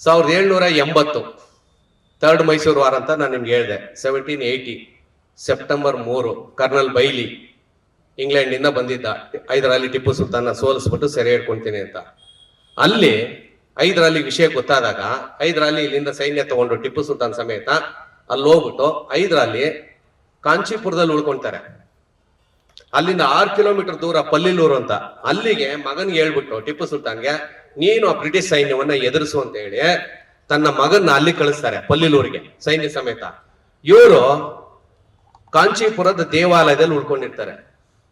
1780 third Mysuru war ಅಂತ ನಾನು ನಿಮ್ಗೆ ಹೇಳಿದೆ. 1780 ಸೆಪ್ಟೆಂಬರ್ 3 ಕರ್ನಲ್ ಬೈಲಿ ಇಂಗ್ಲೆಂಡಿಂದ ಬಂದಿದ್ದ. ಹೈದರಾಲಿ ಟಿಪ್ಪು ಸುಲ್ತಾನ ಸೋಲಿಸ್ಬಿಟ್ಟು ಸೆರೆ ಹಿಡ್ಕೊಂತೀನಿ ಅಂತ. ಅಲ್ಲಿ ಹೈದರಾಲಿ ವಿಷಯ ಗೊತ್ತಾದಾಗ ಹೈದರಾಲಿ ಇಲ್ಲಿಂದ ಸೈನ್ಯ ತಗೊಂಡು ಟಿಪ್ಪು ಸುಲ್ತಾನ್ ಸಮೇತ ಅಲ್ಲಿ ಹೋಗ್ಬಿಟ್ಟು ಹೈದರಾಲಿ ಕಾಂಚೀಪುರದಲ್ಲಿ ಉಳ್ಕೊಂತಾರೆ. ಅಲ್ಲಿಂದ 6 ಕಿಲೋಮೀಟರ್ ದೂರ ಪಲ್ಲಿಲೂರು ಅಂತ, ಅಲ್ಲಿಗೆ ಮಗನ್ಗೆ ಹೇಳ್ಬಿಟ್ಟು ಟಿಪ್ಪು ಸುಲ್ತಾನ್ಗೆ ನೀನು ಆ ಬ್ರಿಟಿಷ್ ಸೈನ್ಯವನ್ನ ಎದುರಿಸು ಅಂತ ಹೇಳಿ ತನ್ನ ಮಗನ್ನ ಅಲ್ಲಿ ಕಳಿಸ್ತಾರೆ ಪಲ್ಲಿಲೂರಿಗೆ ಸೈನ್ಯ ಸಮೇತ. ಇವರು ಕಾಂಚೀಪುರದ ದೇವಾಲಯದಲ್ಲಿ ಉಳ್ಕೊಂಡಿರ್ತಾರೆ.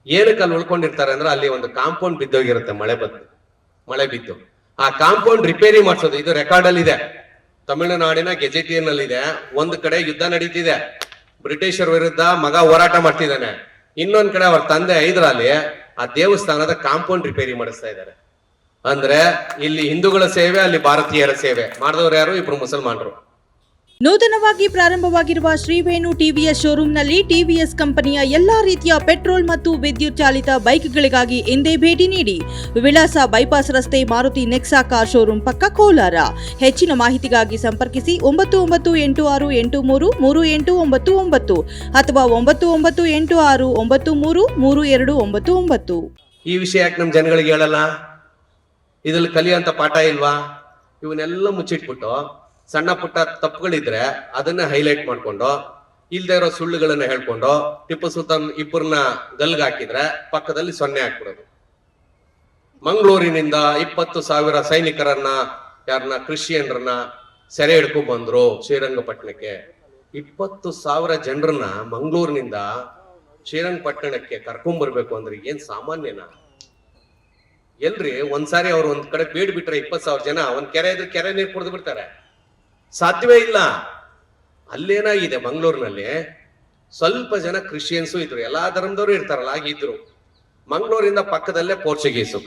ಏನಕ್ಕೆ ಅಲ್ಲಿ ಉಳ್ಕೊಂಡಿರ್ತಾರೆ ಅಂದ್ರೆ ಅಲ್ಲಿ ಒಂದು ಕಾಂಪೌಂಡ್ ಬಿದ್ದೋಗಿರುತ್ತೆ, ಮಳೆ ಬಿದ್ದು. ಆ ಕಾಂಪೌಂಡ್ ರಿಪೇರಿ ಮಾಡಿಸೋದು ಇದು ರೆಕಾರ್ಡ್ ಅಲ್ಲಿ ಇದೆ, ತಮಿಳುನಾಡಿನ ಗೆಜೆಟಿಯರ್ ನಲ್ಲಿ ಇದೆ. ಒಂದು ಕಡೆ ಯುದ್ಧ ನಡೀತಿದೆ, ಬ್ರಿಟಿಷರ ವಿರುದ್ಧ ಮಗ ಹೋರಾಟ ಮಾಡ್ತಿದ್ದಾನೆ. ಇನ್ನೊಂದ್ ಕಡೆ ಅವ್ರ ತಂದೆ ಹೈದರಾಲಿ ಆ ದೇವಸ್ಥಾನದ ಕಾಂಪೌಂಡ್ ರಿಪೇರಿ ಮಾಡಿಸ್ತಾ ಇದ್ದಾರೆ. ಅಂದ್ರೆ ಇಲ್ಲಿ ಹಿಂದೂಗಳ ಸೇವೆ, ಅಲ್ಲಿ ಭಾರತೀಯರ ಸೇವೆ. ಮಾಡಿದವರು ಯಾರು? ಇಬ್ರು ಮುಸಲ್ಮಾನರು. ನೂತನವಾಗಿ ಪ್ರಾರಂಭವಾಗಿರುವ ಶ್ರೀವೇಣು ಟಿವಿಎಸ್ ಶೋರೂಮ್ನಲ್ಲಿ ಟಿವಿಎಸ್ ಕಂಪನಿಯ ಎಲ್ಲಾ ರೀತಿಯ ಪೆಟ್ರೋಲ್ ಮತ್ತು ವಿದ್ಯುತ್ ಚಾಲಿತ ಬೈಕ್ಗಳಿಗಾಗಿ ಎಂದೇ ಭೇಟಿ ನೀಡಿ. ವಿಳಾಸ ಬೈಪಾಸ್ ರಸ್ತೆ, ಮಾರುತಿ ನೆಕ್ಸಾ ಕಾರ್ ಶೋರೂಮ್ ಪಕ್ಕ, ಕೋಲಾರ. ಹೆಚ್ಚಿನ ಮಾಹಿತಿಗಾಗಿ ಸಂಪರ್ಕಿಸಿ 9986833899 ಅಥವಾ 9986933299. ಈ ವಿಷಯ ಯಾಕೆ ನಮ್ ಜನಗಳಿಗೆ ಹೇಳಲ್ಲ? ಇದ್ರಲ್ಲಿ ಕಲಿಯುವಂತ ಪಾಠ ಇಲ್ವಾ? ಇವನ್ನೆಲ್ಲ ಮುಚ್ಚಿಟ್ಬಿಟ್ಟು ಸಣ್ಣ ಪುಟ್ಟ ತಪ್ಪುಗಳಿದ್ರೆ ಅದನ್ನ ಹೈಲೈಟ್ ಮಾಡ್ಕೊಂಡು ಇಲ್ದೇ ಇರೋ ಸುಳ್ಳುಗಳನ್ನ ಹೇಳ್ಕೊಂಡು ಟಿಪ್ಪು ಸುಲ್ತಾನ್ ಇಬ್ಬರನ್ನ ಗಲ್ಗಾಕಿದ್ರೆ ಪಕ್ಕದಲ್ಲಿ 0 ಹಾಕ್ಬಿಡೋದು. ಮಂಗಳೂರಿನಿಂದ 20,000 ಸೈನಿಕರನ್ನ, ಯಾರನ್ನ, ಕ್ರಿಶ್ಚಿಯನ್ರನ್ನ ಸೆರೆ ಹಿಡ್ಕೊಂಡ್ ಬಂದ್ರು ಶ್ರೀರಂಗಪಟ್ಟಣಕ್ಕೆ. 20,000 ಜನರನ್ನ ಮಂಗಳೂರಿನಿಂದ ಶ್ರೀರಂಗಪಟ್ಟಣಕ್ಕೆ ಕರ್ಕೊಂಡ್ ಬರ್ಬೇಕು ಅಂದ್ರೆ ಏನ್ ಸಾಮಾನ್ಯನಾ? ಎಲ್ರಿ ಒಂದ್ಸಾರಿ ಅವ್ರು ಒಂದ್ ಕಡೆ ಬೇಡ್ ಬಿಟ್ರೆ 20,000 ಜನ ಒಂದ್ ಕೆರೆ ಇದ್ರೆ ಕೆರೆ ನೀರು ಕುಡಿದು ಬಿಡ್ತಾರೆ? ಸಾಧ್ಯವೇ ಇಲ್ಲ. ಅಲ್ಲೇನಾಗಿದೆ, ಮಂಗಳೂರಿನಲ್ಲಿ ಸ್ವಲ್ಪ ಜನ ಕ್ರಿಶ್ಚಿಯನ್ಸು ಇದ್ರು, ಎಲ್ಲಾ ಧರ್ಮದವರು ಇರ್ತಾರಲ್ಲ, ಆಗಿದ್ರು. ಮಂಗಳೂರಿಂದ ಪಕ್ಕದಲ್ಲೇ ಪೋರ್ಚುಗೀಸು,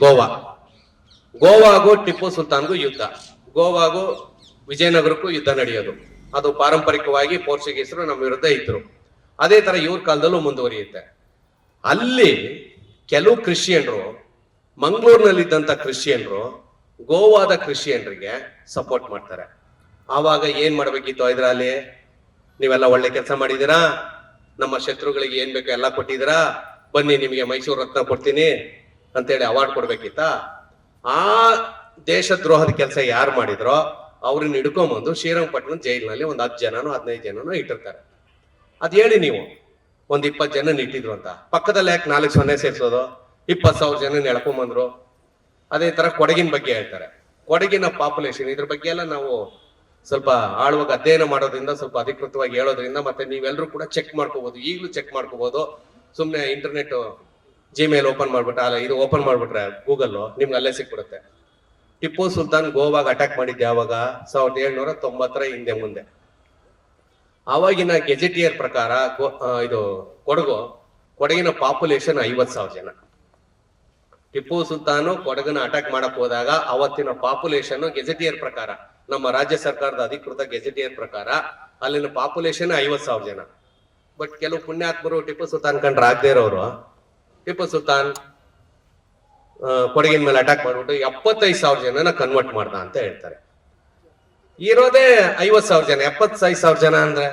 ಗೋವಾಗೂ ಟಿಪ್ಪು ಸುಲ್ತಾನ್ಗೂ ಯುದ್ಧ, ಗೋವಾಗೂ ವಿಜಯನಗರಕ್ಕೂ ಯುದ್ಧ ನಡೆಯೋದು. ಅದು ಪಾರಂಪರಿಕವಾಗಿ ಪೋರ್ಚುಗೀಸರು ನಮ್ಮ ವಿರುದ್ಧ ಇದ್ರು. ಅದೇ ತರ ಇವ್ರ ಕಾಲದಲ್ಲೂ ಮುಂದುವರಿಯುತ್ತೆ. ಅಲ್ಲಿ ಕೆಲವು ಕ್ರಿಶ್ಚಿಯನ್ರು, ಮಂಗಳೂರಿನಲ್ಲಿದ್ದಂತ ಕ್ರಿಶ್ಚಿಯನ್ರು ಗೋವಾದ ಕ್ರಿಶ್ಚಿಯನ್ರಿಗೆ ಸಪೋರ್ಟ್ ಮಾಡ್ತಾರೆ. ಆವಾಗ ಏನ್ ಮಾಡ್ಬೇಕಿತ್ತು ಹೈದರಾಲಿ? ನೀವೆಲ್ಲ ಒಳ್ಳೆ ಕೆಲಸ ಮಾಡಿದೀರಾ, ನಮ್ಮ ಶತ್ರುಗಳಿಗೆ ಏನ್ ಬೇಕೋ ಎಲ್ಲ ಕೊಟ್ಟಿದ್ದೀರಾ, ಬನ್ನಿ ನಿಮಗೆ ಮೈಸೂರು ರತ್ನ ಕೊಡ್ತೀನಿ ಅಂತೇಳಿ ಅವಾರ್ಡ್ ಕೊಡ್ಬೇಕಿತ್ತ? ಆ ದೇಶದ್ರೋಹದ ಕೆಲಸ ಯಾರು ಮಾಡಿದ್ರೋ ಅವ್ರನ್ನ ಹಿಡ್ಕೊಂಬಂದು ಶ್ರೀರಂಗಪಟ್ಟಣ ಜೈಲಿನಲ್ಲಿ ಒಂದು 10 ಜನನೋ 15 ಜನನೋ ಇಟ್ಟಿರ್ತಾರೆ. ಅದ್ ಹೇಳಿ ನೀವು, ಒಂದ್ 20 ಜನ ಇಟ್ಟಿದ್ರು ಅಂತ. ಪಕ್ಕದಲ್ಲಿ ಯಾಕೆ 4 0 ಸೇರ್ಸೋದು? 20,000 ಜನ ಎಳ್ಕೊಂಬಂದ್ರು. ಅದೇ ತರ ಕೊಡಗಿನ ಬಗ್ಗೆ ಹೇಳ್ತಾರೆ. ಕೊಡಗಿನ ಪಾಪ್ಯುಲೇಷನ್, ಇದ್ರ ಬಗ್ಗೆ ಎಲ್ಲ ನಾವು ಸ್ವಲ್ಪ ಆಳವಾಗಿ ಅಧ್ಯಯನ ಮಾಡೋದ್ರಿಂದ, ಸ್ವಲ್ಪ ಅಧಿಕೃತವಾಗಿ ಹೇಳೋದ್ರಿಂದ, ಮತ್ತೆ ನೀವೆಲ್ಲರೂ ಕೂಡ ಚೆಕ್ ಮಾಡ್ಕೋಬಹುದು, ಈಗಲೂ ಚೆಕ್ ಮಾಡ್ಕೋಬಹುದು. ಸುಮ್ನೆ ಇಂಟರ್ನೆಟ್ ಜಿಮೇಲ್ ಓಪನ್ ಮಾಡ್ಬಿಟ್ರೆ, ಅಲ್ಲ ಇದು ಓಪನ್ ಮಾಡ್ಬಿಟ್ರೆ ಗೂಗಲ್ ನಿಮ್ಗೆ ಅಲ್ಲೇ ಸಿಕ್ಬಿಡುತ್ತೆ. ಟಿಪ್ಪು ಸುಲ್ತಾನ್ ಗೋವಾಗ ಅಟ್ಯಾಕ್ ಮಾಡಿದ್ದೆ ಯಾವಾಗ? 1790 ಹಿಂದೆ ಮುಂದೆ. ಆವಾಗಿನ ಗೆಜೆಟಿಯರ್ ಪ್ರಕಾರ ಇದು ಕೊಡಗಿನ ಪಾಪ್ಯುಲೇಷನ್ 50,000 ಜನ. ಟಿಪ್ಪು ಸುಲ್ತಾನು ಕೊಡಗನ ಅಟ್ಯಾಕ್ ಮಾಡಕ್ ಹೋದಾಗ ಅವತ್ತಿನ ಪಾಪ್ಯುಲೇಷನ್ ಗೆಜೆಟಿಯರ್ ಪ್ರಕಾರ, ನಮ್ಮ ರಾಜ್ಯ ಸರ್ಕಾರದ ಅಧಿಕೃತ ಗೆಜೆಟಿಯರ್ ಪ್ರಕಾರ ಅಲ್ಲಿನ ಪಾಪ್ಯುಲೇಷನ್ 50,000 ಜನ. ಬಟ್ ಕೆಲವು ಪುಣ್ಯಾತ್ಮರು ಟಿಪ್ಪು ಸುಲ್ತಾನ್ ಕಂಡ್ರೆ ಆಗದೆ ಇರೋರು ಟಿಪ್ಪು ಸುಲ್ತಾನ್ ಕೊಡಗಿನ ಮೇಲೆ ಅಟ್ಯಾಕ್ ಮಾಡ್ಬಿಟ್ಟು 75,000 ಜನನ ಕನ್ವರ್ಟ್ ಮಾಡ್ದ ಅಂತ ಹೇಳ್ತಾರೆ. ಇರೋದೇ 50,000 ಜನ, 75,000 ಜನ ಅಂದ್ರೆ